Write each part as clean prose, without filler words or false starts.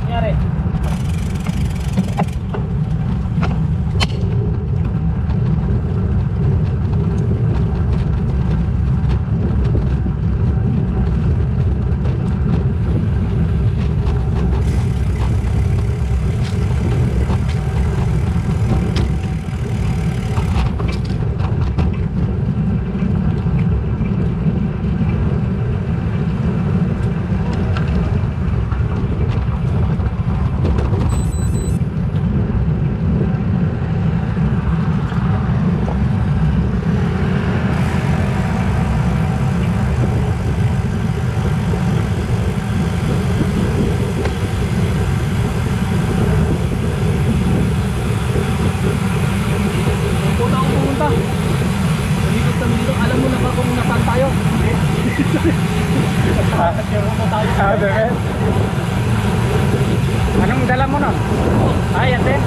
Nangyari. Anong dala mo nun? Ay, yan din.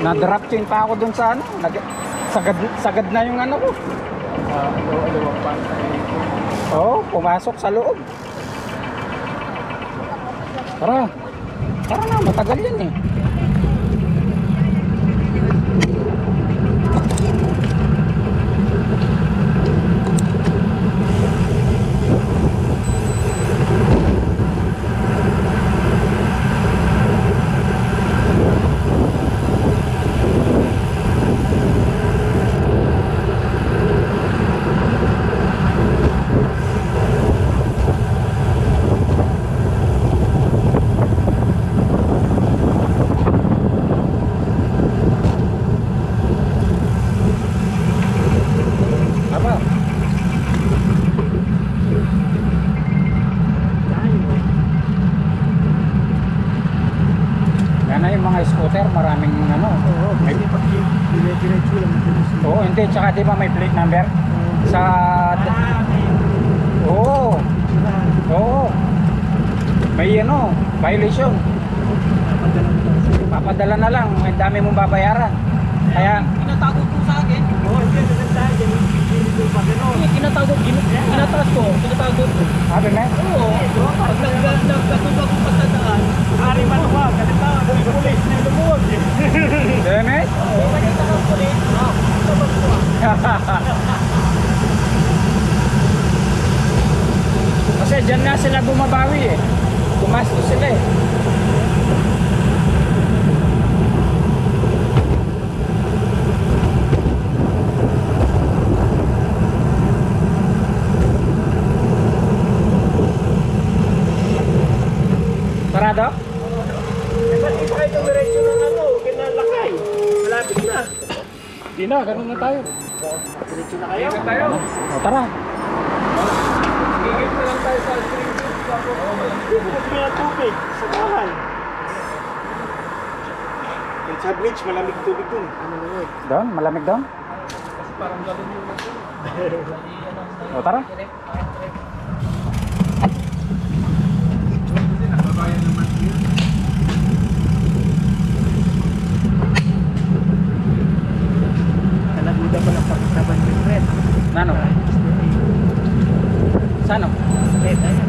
Na-drop chain pa ako dun sa ano. Sagad na yung ano ko. Oo, pumasok sa loob. Tara. Tara na, matagal yan eh. Scooter, maraming ano. Oo, may diretso lang. Oo, hindi, tsaka di ba may plate number? Sa oo. Oo. May ano, violation. Papadala na lang, may dami mong babayaran. Kaya Kinatago po sa akin. Oo, hindi maganda yan. Kinatago, kinataas ko, kinatago ko. sabi na? Oo. Pag nagkatuba kong pagtadaan, hari man ba, ganito, pulis na lumuwag. Demet? Oo, ganito ng pulis. Kasi dyan na sila bumabawi eh. Gumastos sila eh. Parado? Ba't di pa kayo diretso ng ano, kinalakay? Malapit na. Hindi na, ganun na tayo. Diretso na kayo? Tayo. O tara. Gigit na lang tayo sa street food. Bukod mo yung tubig sa bahay. Sa bridge, malamig tubig dun. Doon, malamig doon. Kasi parang gano'n yung O tara. Nalaguda pa ng pagkakaban yung red. Nano? Sano? Red, ayun.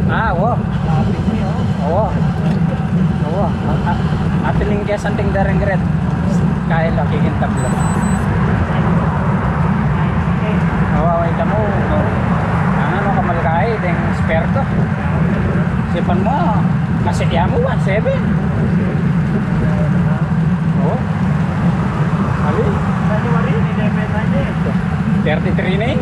Ah, oo. Lapit niyo. Oo. Oo. Atiling kaya santing dareng red. Kaya lang kikintablo. Oo, wait mo. Ano ka malakay? Deng spare ko. Sipan mo. Masaya mo 1.7. Oo. Ali. January, nilemen na niya. 33 na yun.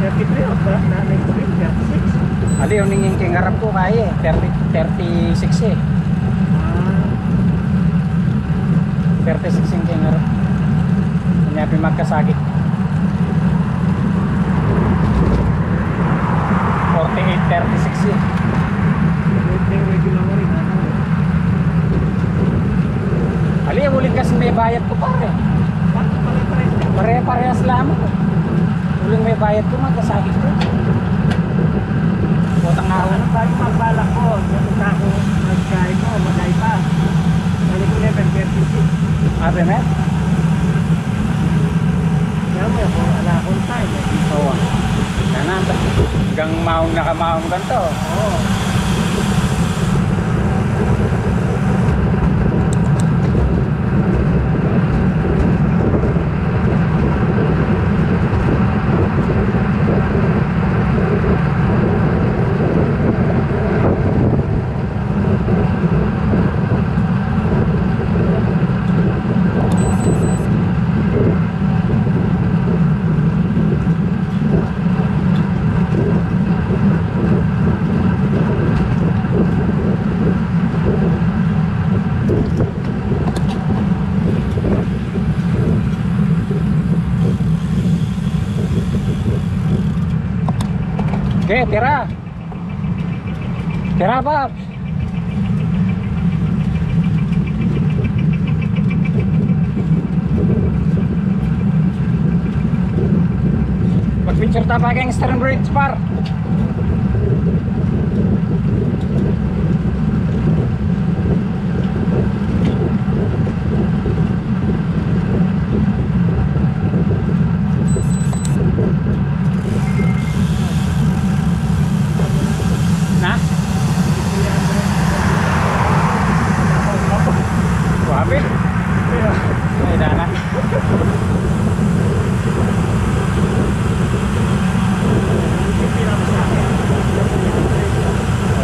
33 o ba? Na next week, 36. Ali, yung ningin king harap ko kaya eh. 36 eh. 36 yung king harap. Hanyapi magkasagit. 48, 36 eh. Ali, uling kasi may bayad ko pare. Pare-parehas lamang. Uling may bayad ko, magkasagit ko. Botang nga ako. Bago magbalak ko, yung ako nagkain ko, magay pa. Balik ko 11:36. Abe, met? Kaya mo, kung ala akong time. Oo. Yan hanggang maong nakamaong ganito. Oo. Oke, tira. Tira, Bob. Mag-picture tayo pakai yang stern bridge, par. Nah, wabi, ay dana.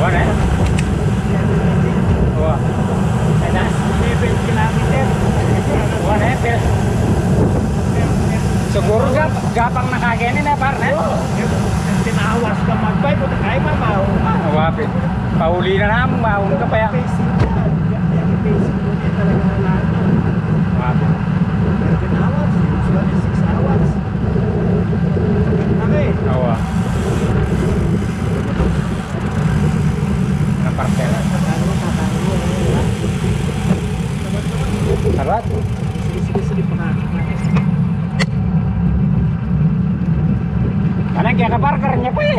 Wala na. Wala. Ay dana. 11 kilometer. Wala na. Siguro gapang nakaganin na par na. Tinawas ka magbay, puta kayo mamaw. Wabi. Pauli na naman, maun ka pa yan. Basic mo niya talaga na lahat. Wabi. 13 hours, usually 6 hours. Okay. Awa. Ang parcela. Sabat? Sige, Karena kaya kabar kerennya pa eh.